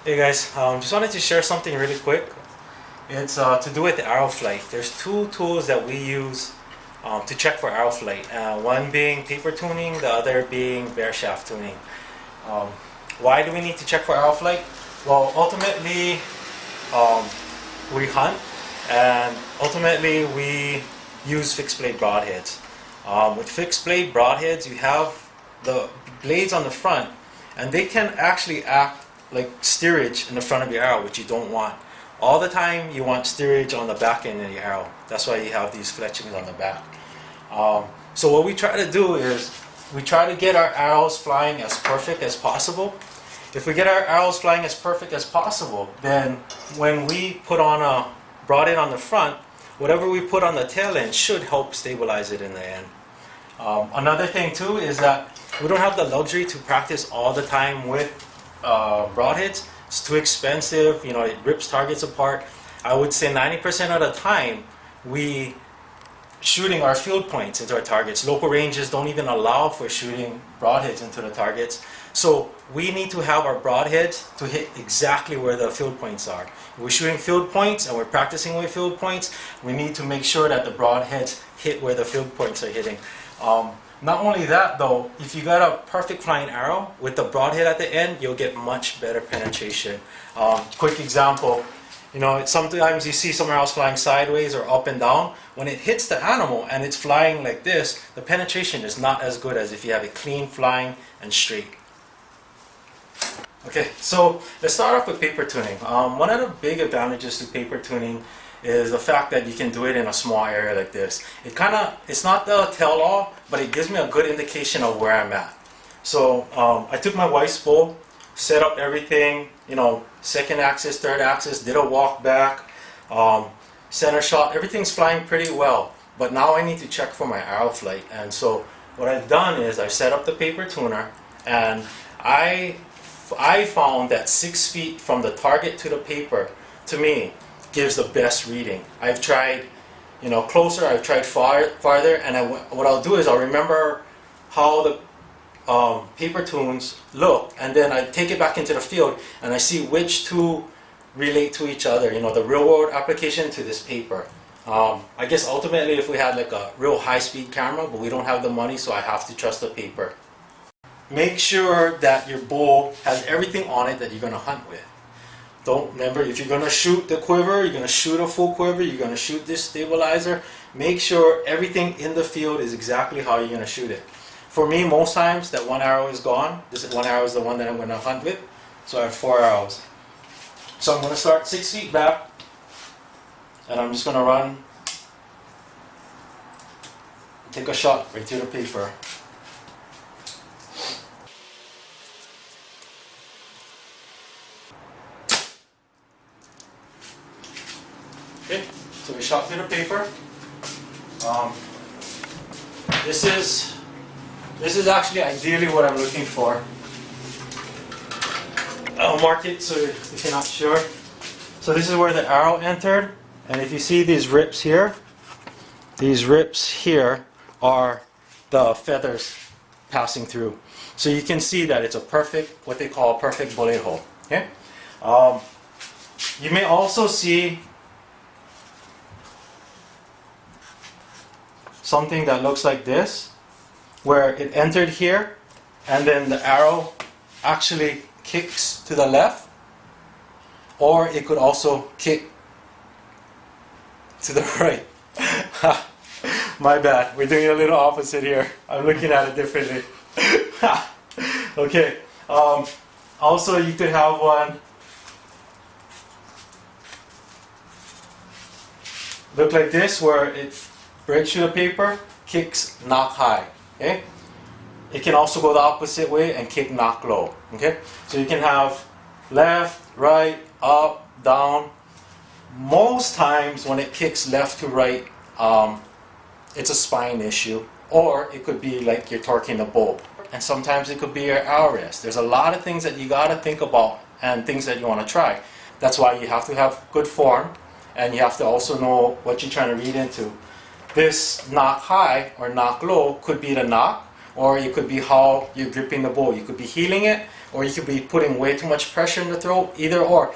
Hey guys, just wanted to share something really quick. It's to do with arrow flight. There's two tools that we use to check for arrow flight. One being paper tuning, the other being Bareshaft tuning. Um, why do we need to check for arrow flight? Well, ultimately, um, we hunt, and ultimately we use fixed blade broadheads. With fixed blade broadheads, you have the blades on the front, and they can actually act like steerage in the front of your arrow, which you don't want. All the time you want steerage on the back end of your arrow. That's why you have these fletchings on the back. So what we try to do is we try to get our arrows flying as perfect as possible. If we get our arrows flying as perfect as possible, then when we put on a broadhead on the front, whatever we put on the tail end should help stabilize it in the end. Another thing too is that we don't have the luxury to practice all the time with broadheads. It's too expensive, it rips targets apart. I would say 90% of the time we shooting our field points into our targets. Local ranges don't even allow for shooting broadheads into the targets. So we need to have our broadheads to hit exactly where the field points are. If we're shooting field points and we're practicing with field points, we need to make sure that the broadheads hit where the field points are hitting. Not only that though, if you got a perfect flying arrow with the broadhead at the end, you'll get much better penetration. Quick example, sometimes you see some arrows flying sideways or up and down. When it hits the animal and it's flying like this, the penetration is not as good as if you have it clean flying and straight. Okay, so let's start off with paper tuning. One of the big advantages to paper tuning is the fact that you can do it in a small area like this. It's not the tell-all, but it gives me a good indication of where I'm at. So I took my wife's bow, set up everything, second axis, third axis, did a walk back, center shot, everything's flying pretty well. But now I need to check for my arrow flight. And so what I've done is I've set up the paper tuner, and I found that 6 feet from the target to the paper, to me, gives the best reading. I've tried closer, I've tried farther, and what I'll do is I'll remember how the paper tunes look, and then I take it back into the field and I see which two relate to each other, the real world application to this paper. I guess ultimately if we had like a real high speed camera, but we don't have the money, so I have to trust the paper. Make sure that your bow has everything on it that you're going to hunt with. Remember, if you're going to shoot the quiver, you're going to shoot a full quiver, you're going to shoot this stabilizer, make sure everything in the field is exactly how you're going to shoot it. For me, most times, that one arrow is gone. This one arrow is the one that I'm going to hunt with. So I have 4 arrows. So I'm going to start 6 feet back, and I'm just going to run, take a shot right to the paper. Okay, so we shot through the paper. This is actually ideally what I'm looking for. I'll mark it so if you're not sure. So this is where the arrow entered, and if you see these rips here are the feathers passing through. So you can see that it's a perfect, what they call a perfect bullet hole. Okay. You may also see something that looks like this, where it entered here and then the arrow actually kicks to the left, or it could also kick to the right. My bad, we're doing a little opposite here. I'm looking at it differently. Okay, also you could have one look like this, where it breaks through the paper, kicks knock high. Okay? It can also go the opposite way and kick knock low. Okay? So you can have left, right, up, down. Most times when it kicks left to right, it's a spine issue, or it could be like you're torquing the bow. And sometimes it could be your arrow rest. There's a lot of things that you gotta think about and things that you want to try. That's why you have to have good form, and you have to also know what you're trying to read into. This knock high or knock low could be the knock, or it could be how you're gripping the bow. You could be heeling it, or you could be putting way too much pressure in the throat, either or.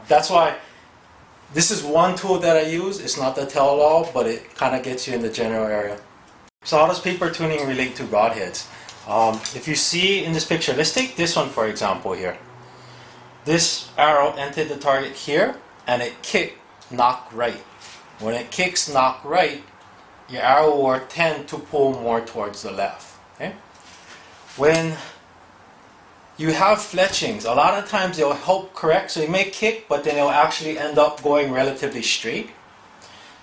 That's why this is one tool that I use. It's not the tell-all, but it kind of gets you in the general area. So how does paper tuning relate to broadheads? If you see in this picture, let's take this one for example here. This arrow entered the target here, and it kicked knock right. When it kicks knock right, your arrow will tend to pull more towards the left. Okay? When you have fletchings, a lot of times they'll help correct, so you may kick, but then it'll actually end up going relatively straight.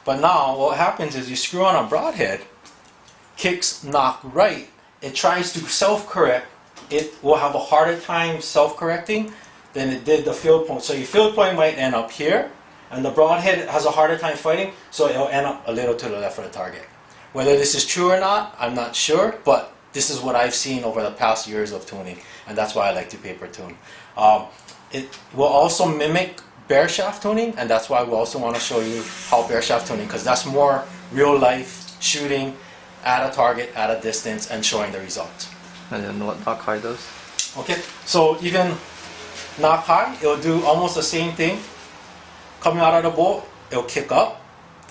But now what happens is you screw on a broadhead, kicks knock right, it tries to self-correct, it will have a harder time self-correcting than it did the field point. So your field point might end up here, and the broadhead has a harder time fighting, so it'll end up a little to the left of the target. Whether this is true or not, I'm not sure, but this is what I've seen over the past years of tuning, and that's why I like to paper tune. It will also mimic Bareshaft tuning, and that's why we also want to show you how Bareshaft tuning, because that's more real life shooting at a target, at a distance, and showing the results. And then what knock high does? Okay, so even knock high, it'll do almost the same thing. Coming out of the bolt, it'll kick up,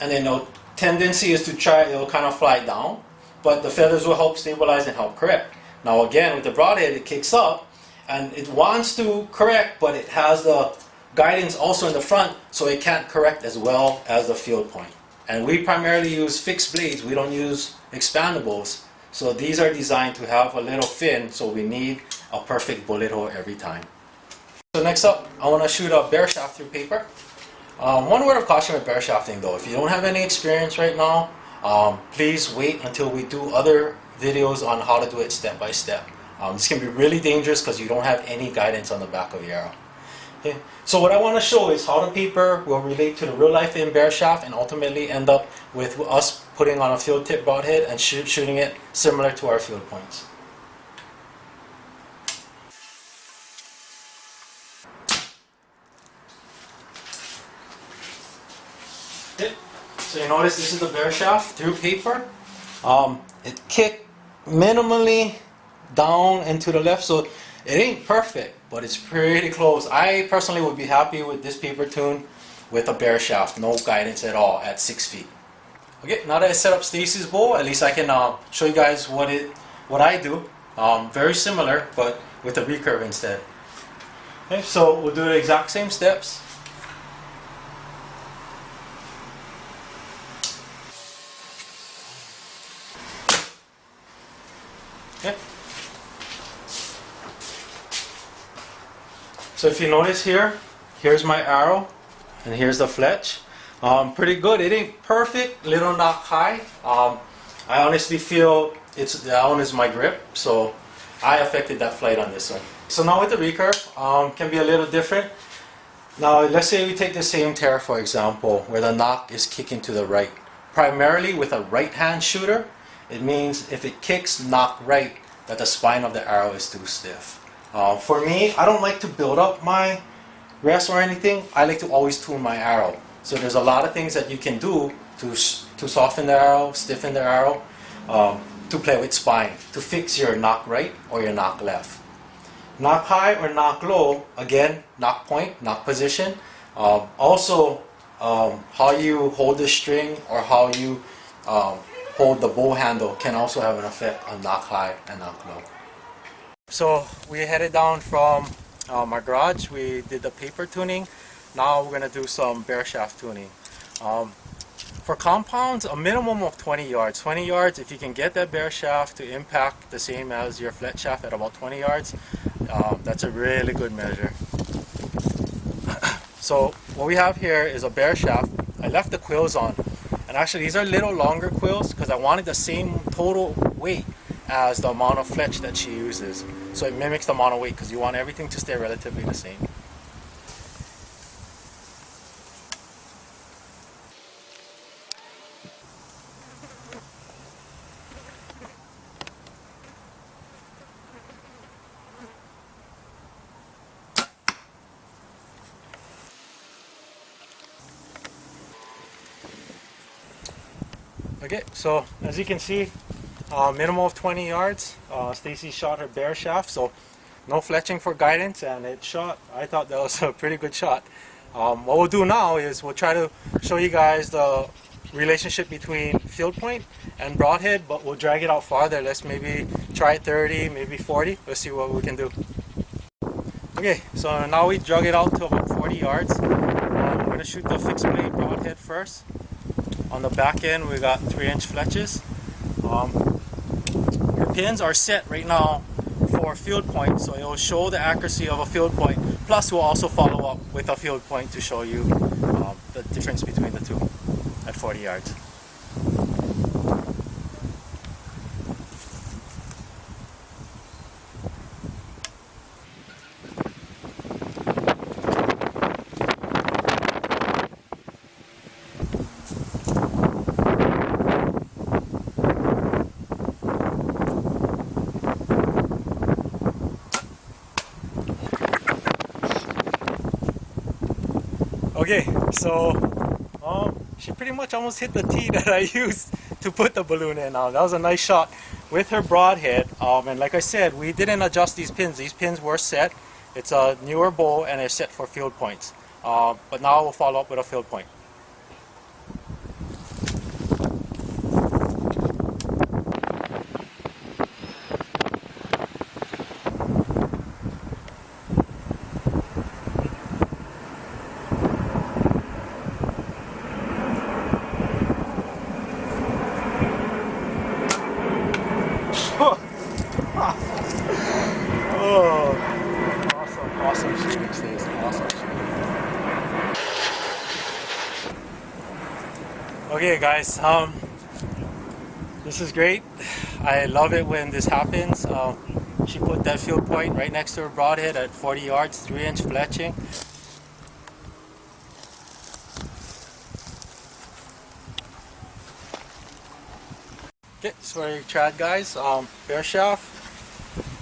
and then the tendency is to try, it'll kind of fly down, but the feathers will help stabilize and help correct. Now again, with the broadhead, it kicks up, and it wants to correct, but it has the guidance also in the front, so it can't correct as well as the field point. And we primarily use fixed blades, we don't use expandables, so these are designed to have a little fin, so we need a perfect bullet hole every time. So next up, I want to shoot a Bareshaft through paper. One word of caution with Bareshafting though, if you don't have any experience right now, please wait until we do other videos on how to do it step by step. This can be really dangerous because you don't have any guidance on the back of your arrow. Okay. So what I want to show is how the paper will relate to the real life in Bareshaft and ultimately end up with us putting on a field tip broadhead and shooting it similar to our field points. Okay. So you notice this is the Bareshaft through paper. It kicked minimally down and to the left, so it ain't perfect, but it's pretty close. I personally would be happy with this paper tune with a Bareshaft, no guidance at all at 6 feet. Okay, now that I set up Stacy's bow, at least I can show you guys what I do. Very similar, but with a recurve instead. Okay, so we'll do the exact same steps. Okay. So if you notice here, here's my arrow, and here's the fletch. Pretty good. It ain't perfect, little knock high. I honestly feel that one is my grip, so I affected that flight on this one. So now with the recurve, can be a little different. Now let's say we take the same tear for example, where the knock is kicking to the right. Primarily with a right hand shooter, it means if it kicks knock right, that the spine of the arrow is too stiff. For me, I don't like to build up my rest or anything. I like to always tune my arrow. So there's a lot of things that you can do to soften the arrow, stiffen the arrow, to play with spine, to fix your knock right or your knock left. Knock high or knock low, again, knock point, knock position. Also, how you hold the string or how you hold the bow handle can also have an effect on knock high and knock low. So we headed down from our garage. We did the paper tuning. Now we're going to do some Bareshaft tuning. For compounds, a minimum of 20 yards. 20 yards, if you can get that Bareshaft to impact the same as your fletch shaft at about 20 yards, that's a really good measure. So what we have here is a Bareshaft. I left the quills on. And actually these are little longer quills because I wanted the same total weight as the amount of fletch that she uses. So it mimics the amount of weight because you want everything to stay relatively the same. Okay, so as you can see, minimum of 20 yards. Stacy shot her Bareshaft, so no fletching for guidance, and it shot. I thought that was a pretty good shot. What we'll do now is we'll try to show you guys the relationship between field point and broadhead, but we'll drag it out farther. Let's maybe try 30, maybe 40. Let's see what we can do. Okay, so now we drug it out to about 40 yards. I'm going to shoot the fixed blade broadhead first. On the back end, we got 3-inch fletches. Your pins are set right now for field point, so it will show the accuracy of a field point. Plus, we'll also follow up with a field point to show you the difference between the two at 40 yards. Okay, so she pretty much almost hit the tee that I used to put the balloon in. That was a nice shot with her broadhead. And like I said, we didn't adjust these pins. These pins were set. It's a newer bow and it's set for field points. But now we'll follow up with a field point. Oh, awesome shooting, Stacey. Awesome shooting. Okay, guys. This is great. I love it when this happens. She put that field point right next to her broadhead at 40 yards, 3-inch fletching. Okay, so for your trad guys, Bareshaft.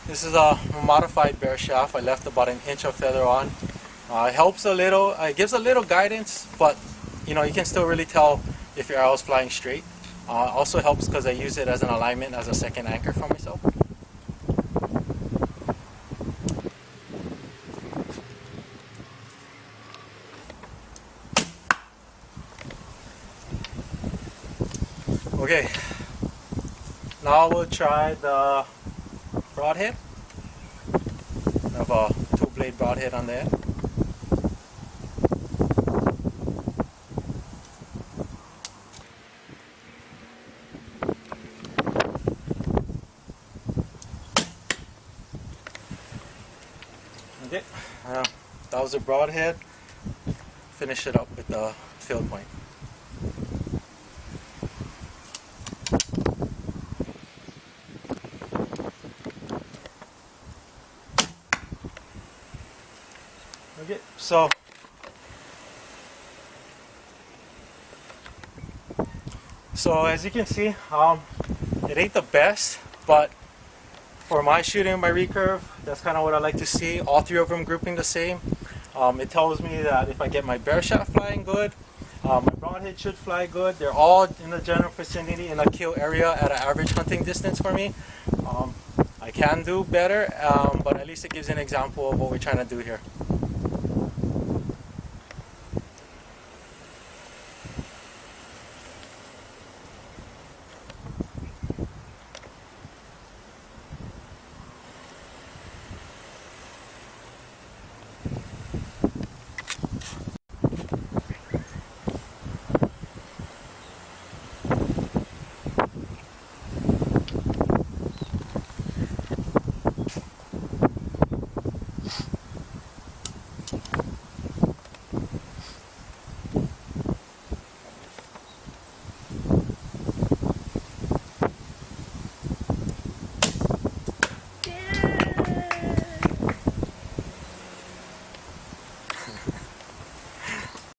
This is a modified Bareshaft. I left about 1 inch of feather on. It helps a little. It gives a little guidance, but you can still really tell if your arrow is flying straight. Also helps because I use it as an alignment, as a second anchor for myself. Okay, now we'll try the broadhead. I have a 2-blade broadhead on there. Okay, that was the broadhead. Finish it up with the field point. Okay, so as you can see, it ain't the best, but for my shooting, my recurve, that's kind of what I like to see. All 3 of them grouping the same. It tells me that if I get my Bareshaft flying good, my broadhead should fly good. They're all in the general vicinity in a kill area at an average hunting distance for me. I can do better, but at least it gives an example of what we're trying to do here.